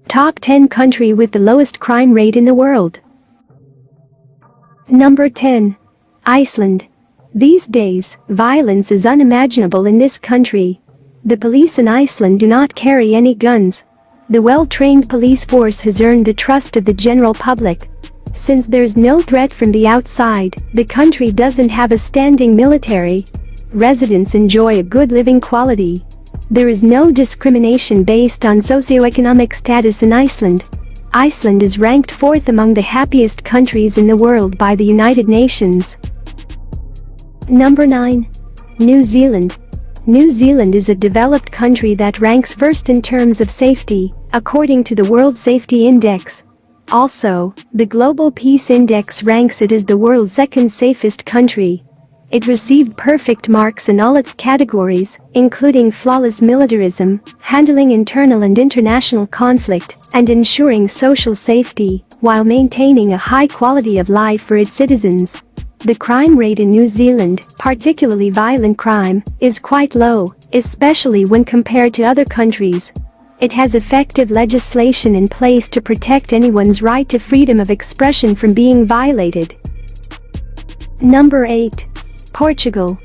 Top 10 country with the lowest crime rate in the world. Number 10. Iceland. These days, violence is unimaginable in this country. The police in Iceland do not carry any guns. The well-trained police force has earned the trust of the general public. Since there's no threat from the outside, the country doesn't have a standing military. Residents enjoy a good living quality. There is no discrimination based on socioeconomic status in Iceland. Iceland is ranked 4th among the happiest countries in the world by the United Nations. Number 9. New Zealand. New Zealand is a developed country that ranks first in terms of safety, according to the World Safety Index. Also, the Global Peace Index ranks it as the world's second safest country. It received perfect marks in all its categories, including flawless militarism, handling internal and international conflict, and ensuring social safety, while maintaining a high quality of life for its citizens. The crime rate in New Zealand, particularly violent crime, is quite low, especially when compared to other countries. It has effective legislation in place to protect anyone's right to freedom of expression from being violated. Number 8. Portugal.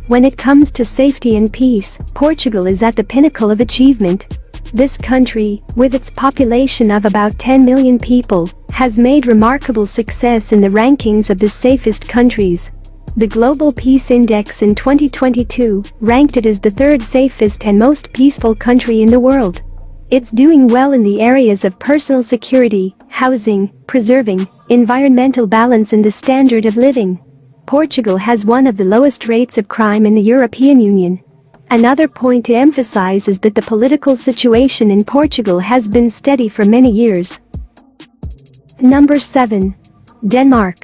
When it comes to safety and peace, Portugal is at the pinnacle of achievement. This country, with its population of about 10 million people, has made remarkable success in the rankings of the safest countries. The Global Peace Index in 2022 ranked it as the 3rd safest and most peaceful country in the world. It's doing well in the areas of personal security, housing, preserving environmental balance and the standard of living. Portugal has one of the lowest rates of crime in the European Union. Another point to emphasize is that the political situation in Portugal has been steady for many years. Number 7. Denmark.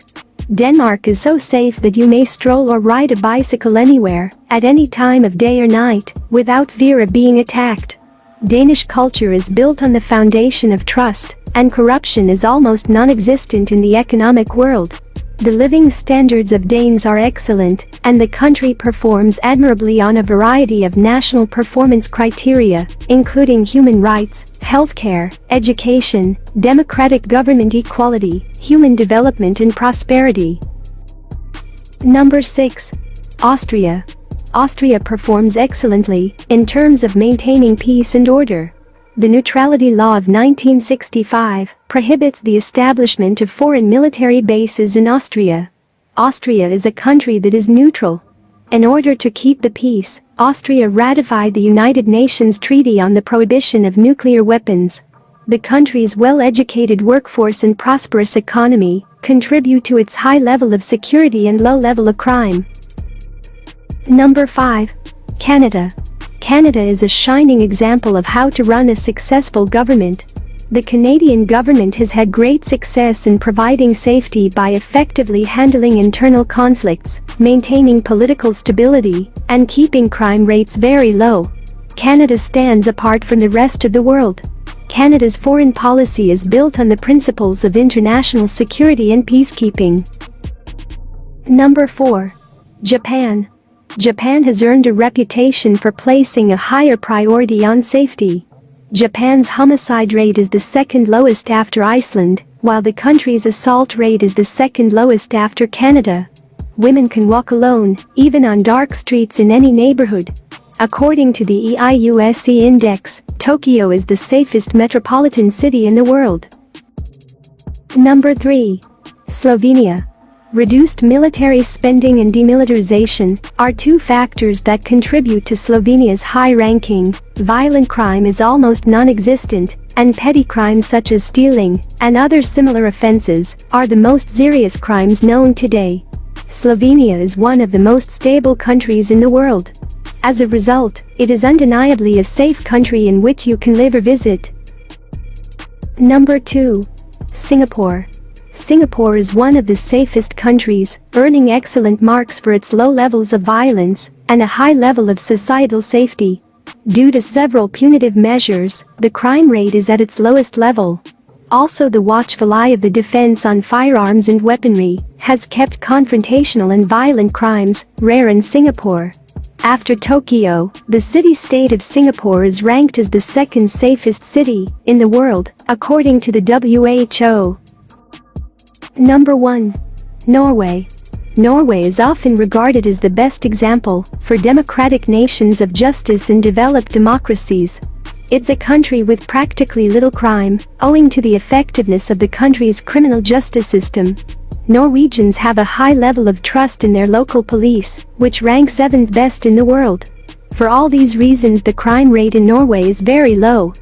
Denmark is so safe that you may stroll or ride a bicycle anywhere, at any time of day or night, without fear of being attacked. Danish culture is built on the foundation of trust, and corruption is almost non-existent in the economic world. The living standards of Danes are excellent, and the country performs admirably on a variety of national performance criteria, including human rights, healthcare, education, democratic government equality, human development and prosperity. Number 6. Austria. Austria performs excellently in terms of maintaining peace and order. The Neutrality Law of 1965 prohibits the establishment of foreign military bases in Austria. Austria is a country that is neutral. In order to keep the peace, Austria ratified the United Nations Treaty on the Prohibition of Nuclear Weapons. The country's well-educated workforce and prosperous economy contribute to its high level of security and low level of crime. Number 5. Canada. Canada is a shining example of how to run a successful government. The Canadian government has had great success in providing safety by effectively handling internal conflicts, maintaining political stability, and keeping crime rates very low. Canada stands apart from the rest of the world. Canada's foreign policy is built on the principles of international security and peacekeeping. Number 4. Japan. Japan has earned a reputation for placing a higher priority on safety. Japan's homicide rate is the 2nd lowest after Iceland, while the country's assault rate is the 2nd lowest after Canada. Women can walk alone, even on dark streets in any neighborhood. According to the EIUSC Index, Tokyo is the safest metropolitan city in the world. Number 3. Slovenia. Reduced military spending and demilitarization are two factors that contribute to Slovenia's high ranking. Violent crime is almost non-existent, and petty crimes such as stealing and other similar offenses are the most serious crimes known today. Slovenia is one of the most stable countries in the world. As a result, it is undeniably a safe country in which you can live or visit. Number 2. Singapore. Singapore is one of the safest countries, earning excellent marks for its low levels of violence and a high level of societal safety. Due to several punitive measures, the crime rate is at its lowest level. Also, the watchful eye of the Defense on Firearms and Weaponry has kept confrontational and violent crimes rare in Singapore. After Tokyo, the city-state of Singapore is ranked as the second safest city in the world, according to the WHO. Number 1. Norway. Norway is often regarded as the best example for democratic nations of justice in developed democracies. It's a country with practically little crime, owing to the effectiveness of the country's criminal justice system. Norwegians have a high level of trust in their local police, which ranks 7th best in the world. For all these reasons, the crime rate in Norway is very low,